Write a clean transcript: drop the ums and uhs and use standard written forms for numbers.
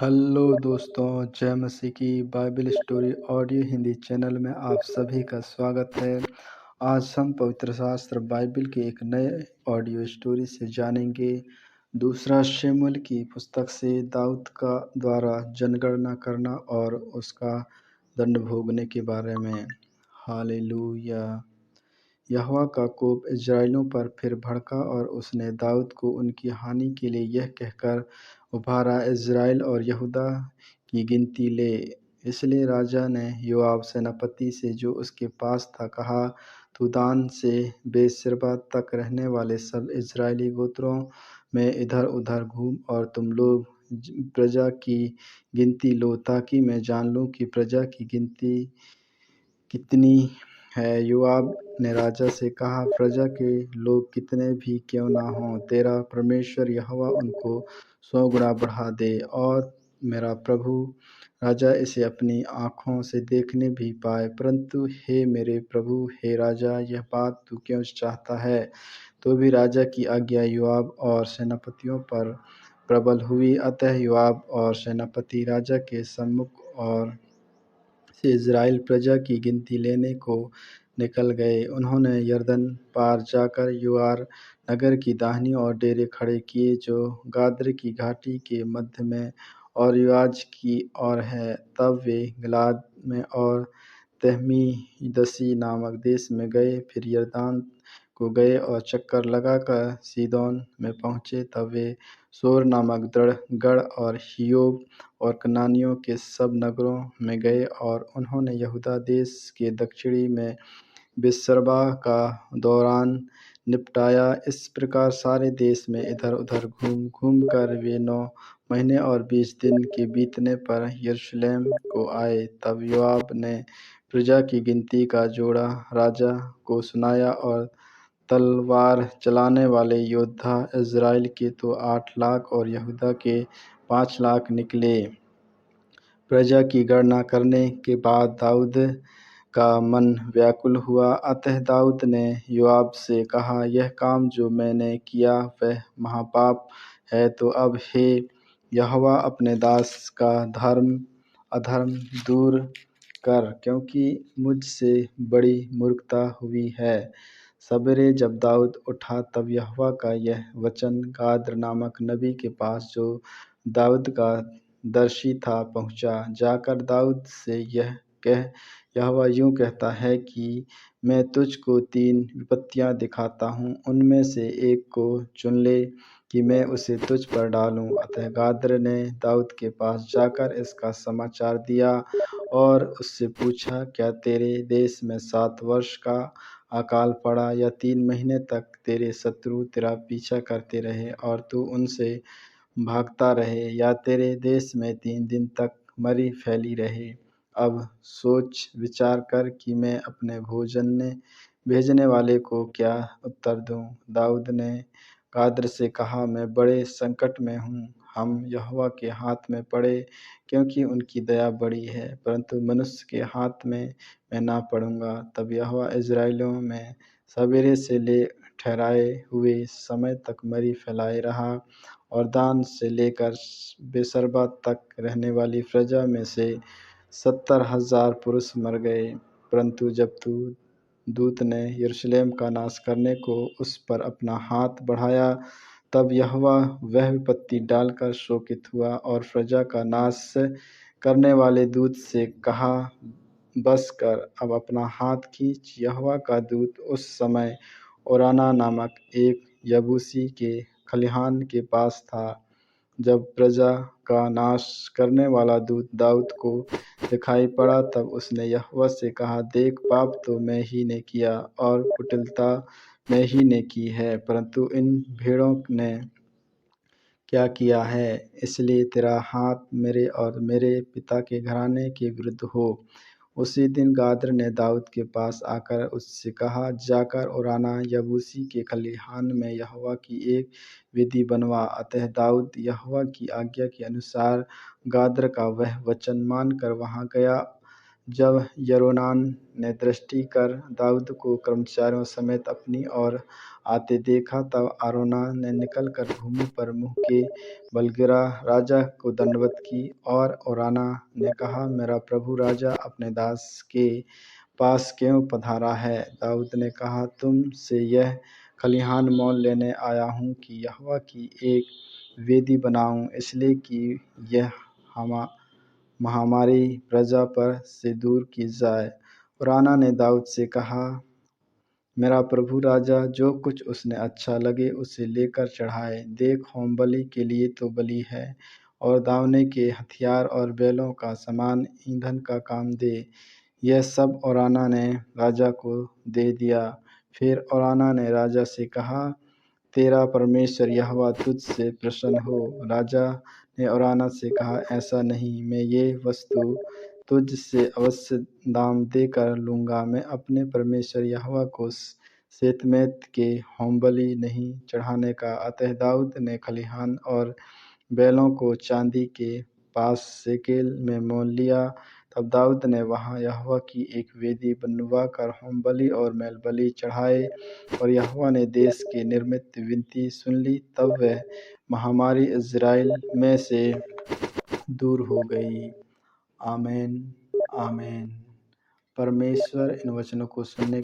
Hello दोस्तों, जय मसीह की Bible story audio Hindi channel में आप सभी का स्वागत है। आज हम पवित्र शास्त्र बाइबल के एक नए ऑडियो स्टोरी से जानेंगे। दूसरा शमूएल की पुस्तक से दाऊद का द्वारा जनगणना करना और उसका दंड भोगने के बारे में। हालेलुया। यहोवा का कोप इस्राएलियों पर फिर भड़का और उसने दाऊद को उनकी हानि के लिए यह कहकर उभारा, इस्राएल और यहूदा की गिनती ले। इसलिए राजा ने योआब सेनापति से जो उसके पास था कहा, तू दान से बेर्शेबा तक रहने वाले सब इस्राएली गोत्रों में इधर उधर घूम और तुम लोग प्रजा की गिनती लो, ताकि मैं जान लूं कि प्रजा की गिनती कितनी है। योआब ने राजा से कहा, प्रजा के लोग कितने भी क्यों ना हों, तेरा परमेश्वर यहोवा उनको 100 गुणा बढ़ा दे और मेरा प्रभु राजा इसे अपनी आँखों से देखने भी पाए। परंतु हे मेरे प्रभु, हे राजा, यह बात तू क्यों चाहता है? तो भी राजा की आज्ञा योआब और सेनापतियों पर प्रबल हुई। अतः योआब और सेनापति राजा के सम्मुख और से इज़राइल प्रजा की गिनती लेने को निकल गए। उन्होंने यरदन पार जाकर योआर नगर की दाहिनी ओर डेरे खड़े किए, जो गाद्र की घाटी के मध्य में और योआज की ओर है। तब वे गिलाद में और तहमीदसी नामक देश में गए, फिर यरदान को गए और चक्कर लगाकर सीदोन में पहुँचे। तब वे सोर नामक दृढ़ गढ़ और हियोब और कनानियों के सब नगरों में गए और उन्होंने यहूदा देश के दक्षिणी में बेर्शेबा का दौरान निपटाया। इस प्रकार सारे देश में इधर उधर घूम घूम कर वे 9 महीने और 20 दिन के बीतने पर यरूशलेम को आए। तब योआब ने प्रजा की गिनती का जोड़ा राजा को सुनाया और तलवार चलाने वाले योद्धा इज़राइल के तो 8 लाख और यहूदा के 5 लाख निकले। प्रजा की गणना करने के बाद दाऊद का मन व्याकुल हुआ। अतः दाऊद ने योआब से कहा, यह काम जो मैंने किया वह महापाप है। तो अब हे यहोवा, अपने दास का अधर्म दूर कर, क्योंकि मुझसे बड़ी मूर्खता हुई है। सवेरे जब दाऊद उठा, तब यहोवा का यह वचन गाद नामक नबी के पास, जो दाऊद का दर्शी था, पहुँचा। जाकर दाऊद से यह कह, यहोवा यूँ कहता है कि मैं तुझको 3 विपत्तियाँ दिखाता हूँ, उनमें से एक को चुन ले कि मैं उसे तुझ पर डालूँ। अतः गाद्र ने दाऊद के पास जाकर इसका समाचार दिया और उससे पूछा, क्या तेरे देश में 7 वर्ष का अकाल पड़ा, या 3 महीने तक तेरे शत्रु तेरा पीछा करते रहे और तू उनसे भागता रहे, या तेरे देश में 3 दिन तक मरी फैली रहे? अब सोच विचार कर कि मैं अपने भेजने वाले को क्या उत्तर दूँ। दाऊद ने गाद्र से कहा, मैं बड़े संकट में हूँ, हम यहोवा के हाथ में पड़े, क्योंकि उनकी दया बड़ी है, परंतु मनुष्य के हाथ में मैं ना पड़ूँगा। तब यहोवा इज़राइलियों में सवेरे से ले ठहराए हुए समय तक मरी फैलाए रहा, और दान से लेकर बेर्शेबा तक रहने वाली प्रजा में से 70,000 पुरुष मर गए। परंतु जब दूत ने यरूशलेम का नाश करने को उस पर अपना हाथ बढ़ाया, तब यहोवा वह विपत्ति डालकर शोकित हुआ और प्रजा का नाश करने वाले दूत से कहा, बस कर, अब अपना हाथ खींच। यहोवा का दूत उस समय ओराना नामक एक यबूसी के खलिहान के पास था। जब प्रजा का नाश करने वाला दूत दाऊद को दिखाई पड़ा, तब उसने यहोवा से कहा, देख, पाप तो मैं ही ने किया और कुटिलता मैं ही ने की है, परंतु इन भेड़ों ने क्या किया है, इसलिए तेरा हाथ मेरे और मेरे पिता के घराने के विरुद्ध हो। उसी दिन गाद्र ने दाऊद के पास आकर उससे कहा, जाकर ओराना यबूसी के खलिहान में यहोवा की एक वेदी बनवा। अतः दाऊद यहोवा की आज्ञा के अनुसार गाद्र का वह वचन मानकर वहाँ गया। जब यरोनान ने दृष्टि कर दाऊद को कर्मचारियों समेत अपनी ओर आते देखा, तब अरोना ने निकलकर भूमि पर मुँह के बल गिरा, राजा को दंडवत की। और ओराना ने कहा, मेरा प्रभु राजा अपने दास के पास क्यों पधारा है? दाऊद ने कहा, तुम से यह खलिहान मोल लेने आया हूँ कि यहोवा की एक वेदी बनाऊँ, इसलिए कि यह महामारी प्रजा पर से दूर की जाए। ओराना ने दाऊद से कहा, मेरा प्रभु राजा जो कुछ उसने अच्छा लगे उसे लेकर चढ़ाए। देख, होमबलि के लिए तो बलि है, और दावने के हथियार और बैलों का सामान ईंधन का काम दे। यह सब ओराना ने राजा को दे दिया। फिर ओराना ने राजा से कहा, तेरा परमेश्वर यहोवा तुझ से प्रसन्न हो। राजा ने ओराना से कहा, ऐसा नहीं, मैं ये वस्तु तुझ से अवश्य दाम देकर लूँगा। मैं अपने परमेश्वर यहोवा को शेतमेत के होमबलि नहीं चढ़ाने का। अतः दाऊद ने खलिहान और बैलों को चांदी के पास शेकेल में मोल लिया। तब दाऊद ने वहाँ यहोवा की एक वेदी बनवाकर होमबलि और मेलबलि चढ़ाए, और यहोवा ने देश की निर्मित विनती सुन ली। तब वह महामारी इज़राइल में से दूर हो गई। आमीन, आमीन। परमेश्वर इन वचनों को सुनने